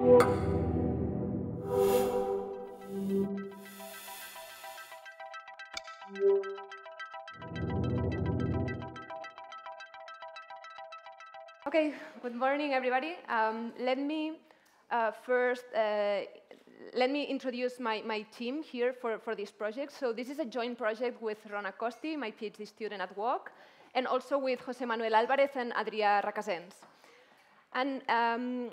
Okay, good morning, everybody. Let me first let me introduce my team here for this project. So this is a joint project with Rona Costi, my PhD student at UOC, and also with José Manuel Álvarez and Adrià Racasens. And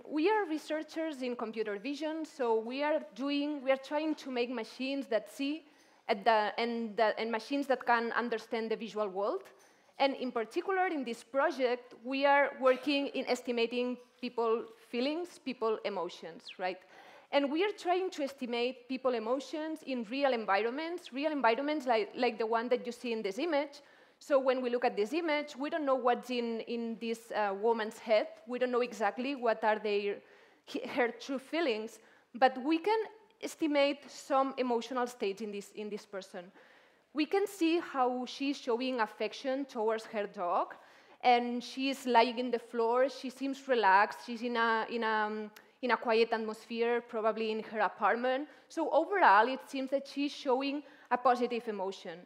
we are researchers in computer vision, so we are trying to make machines that see and machines that can understand the visual world. And in particular, in this project, we are working in estimating people feelings, people emotions, right? And we are trying to estimate people emotions in real environments like the one that you see in this image. So when we look at this image, we don't know what's in this woman's head. We don't know exactly what are her true feelings, but we can estimate some emotional states in this person. We can see how she's showing affection towards her dog, and she's lying in the floor. She seems relaxed. She's in a quiet atmosphere, probably in her apartment. So overall, it seems that she's showing a positive emotion.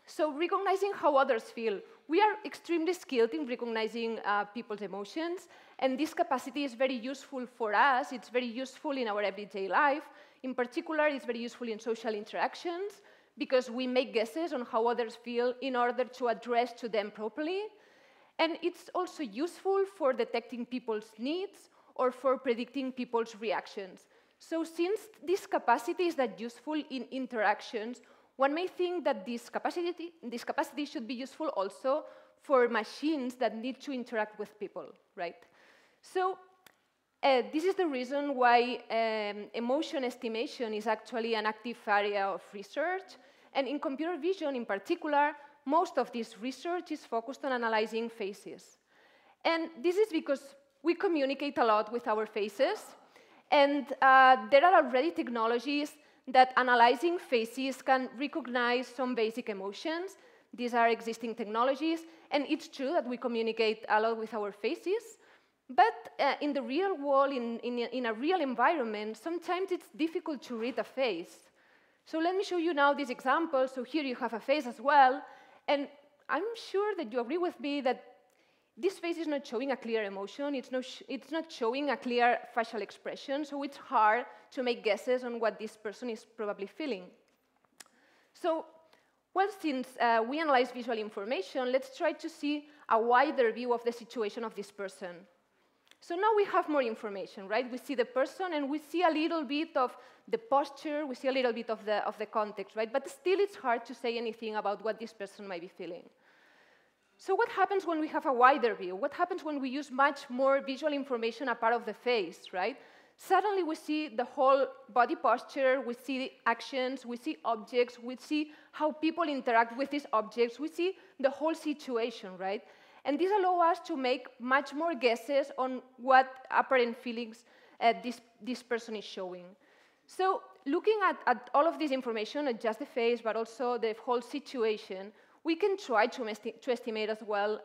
So recognizing how others feel. We are extremely skilled in recognizing people's emotions, and this capacity is very useful for us. It's very useful in our everyday life. In particular, it's very useful in social interactions, because we make guesses on how others feel in order to address to them properly. And it's also useful for detecting people's needs or for predicting people's reactions. So since this capacity is that useful in interactions, one may think that this capacity should be useful also for machines that need to interact with people, right? So this is the reason why emotion estimation is actually an active area of research. And in computer vision, in particular, most of this research is focused on analyzing faces. And this is because we communicate a lot with our faces. And there are already technologies that analyzing faces can recognize some basic emotions. These are existing technologies. And it's true that we communicate a lot with our faces. But in the real world, in a real environment, sometimes it's difficult to read a face. So let me show you now this example. So here you have a face as well. And I'm sure that you agree with me that this face is not showing a clear emotion. It's not showing a clear facial expression. So it's hard to make guesses on what this person is probably feeling. So, well, since we analyze visual information, let's try to see a wider view of the situation of this person. So now we have more information, right? We see the person, and we see a little bit of the posture, we see a little bit of the context, right? But still, it's hard to say anything about what this person might be feeling. So what happens when we have a wider view? What happens when we use much more visual information a part of the face, right? Suddenly, we see the whole body posture, we see the actions, we see objects, we see how people interact with these objects, we see the whole situation, right? And this allows us to make much more guesses on what apparent feelings this person is showing. So looking at all of this information, not just the face, but also the whole situation, we can try to estimate as well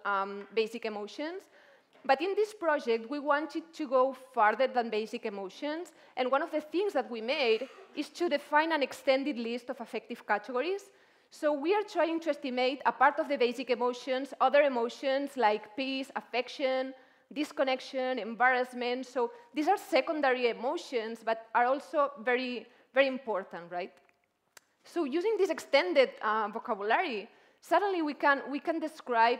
basic emotions. But in this project, we wanted to go farther than basic emotions. And one of the things that we made is to define an extended list of affective categories. So we are trying to estimate, a part of the basic emotions, other emotions like peace, affection, disconnection, embarrassment. So these are secondary emotions, but are also very, very important, right? So using this extended vocabulary, suddenly we can describe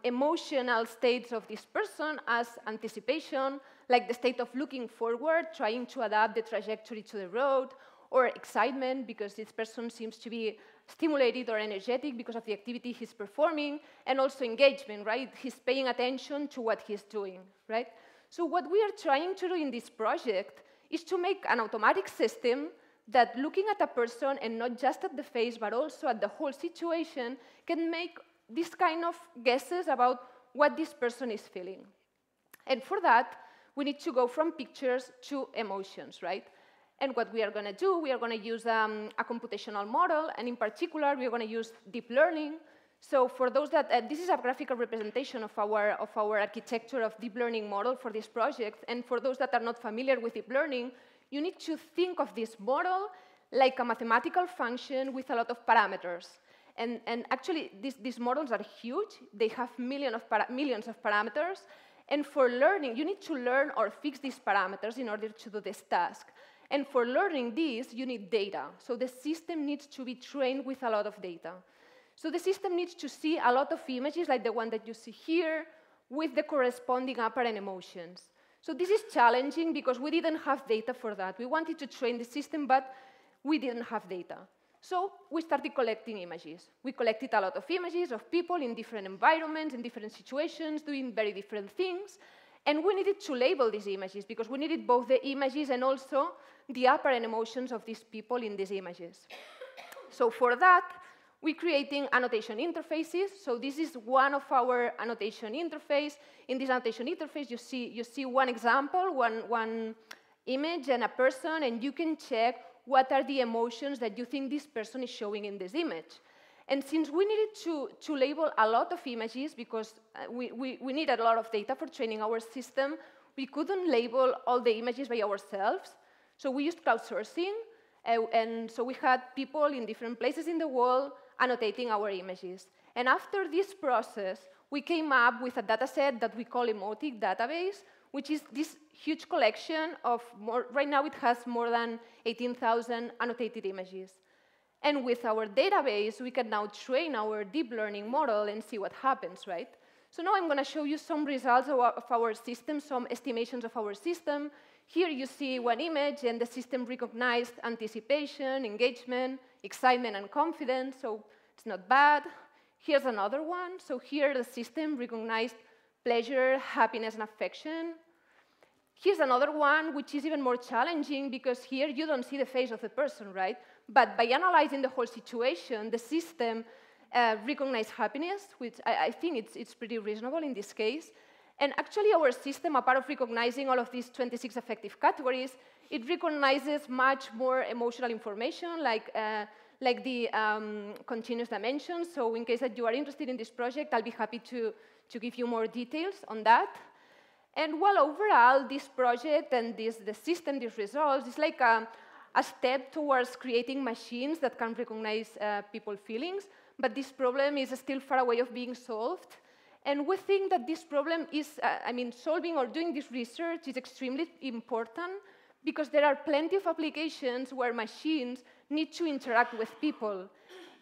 emotional states of this person as anticipation, like the state of looking forward, trying to adapt the trajectory to the road, or excitement, because this person seems to be stimulated or energetic because of the activity he's performing, and also engagement, right? He's paying attention to what he's doing, right? So what we are trying to do in this project is to make an automatic system that, looking at a person and not just at the face, but also at the whole situation, can make this kind of guesses about what this person is feeling. And for that, we need to go from pictures to emotions, right? And what we are going to do, we are going to use a computational model, and in particular, we are going to use deep learning. So for those that, this is a graphical representation of our architecture of deep learning model for this project. And for those that are not familiar with deep learning, you need to think of this model like a mathematical function with a lot of parameters. And actually, these models are huge. They have millions of parameters. And for learning, you need to learn or fix these parameters in order to do this task. And for learning this, you need data. So the system needs to be trained with a lot of data. So the system needs to see a lot of images, like the one that you see here, with the corresponding apparent emotions. So this is challenging because we didn't have data for that. We wanted to train the system, but we didn't have data. So we started collecting images. We collected a lot of images of people in different environments, in different situations, doing very different things. And we needed to label these images because we needed both the images and also the apparent emotions of these people in these images. So for that, we're creating annotation interfaces. So this is one of our annotation interface. In this annotation interface, you see one example, one image and a person, and you can check what are the emotions that you think this person is showing in this image. And since we needed to label a lot of images because we needed a lot of data for training our system, we couldn't label all the images by ourselves. So we used crowdsourcing, and so we had people in different places in the world annotating our images. And after this process, we came up with a data set that we call a Motif Database, which is this huge collection of right now it has more than 18,000 annotated images. And with our database, we can now train our deep learning model and see what happens, right? So now I'm going to show you some results of our system, some estimations of our system. Here you see one image, and the system recognized anticipation, engagement, excitement, and confidence, so it's not bad. Here's another one. So here the system recognized pleasure, happiness, and affection. Here's another one, which is even more challenging because here you don't see the face of the person, right? But by analyzing the whole situation, the system recognized happiness, which I think it's pretty reasonable in this case. And actually, our system, apart of recognizing all of these 26 affective categories, it recognizes much more emotional information, like the continuous dimensions. So in case that you are interested in this project, I'll be happy to give you more details on that. And well, overall, this project and the system, these results, is like a step towards creating machines that can recognize people's feelings. But this problem is still far away of being solved. And we think that this problem is, solving or doing this research is extremely important because there are plenty of applications where machines need to interact with people.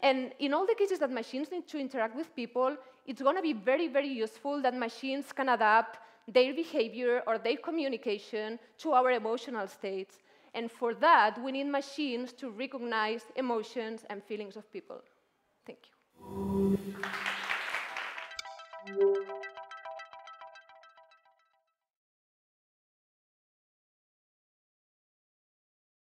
And in all the cases that machines need to interact with people, it's going to be very, very useful that machines can adapt their behavior or their communication to our emotional states. And for that, we need machines to recognize emotions and feelings of people. Thank you.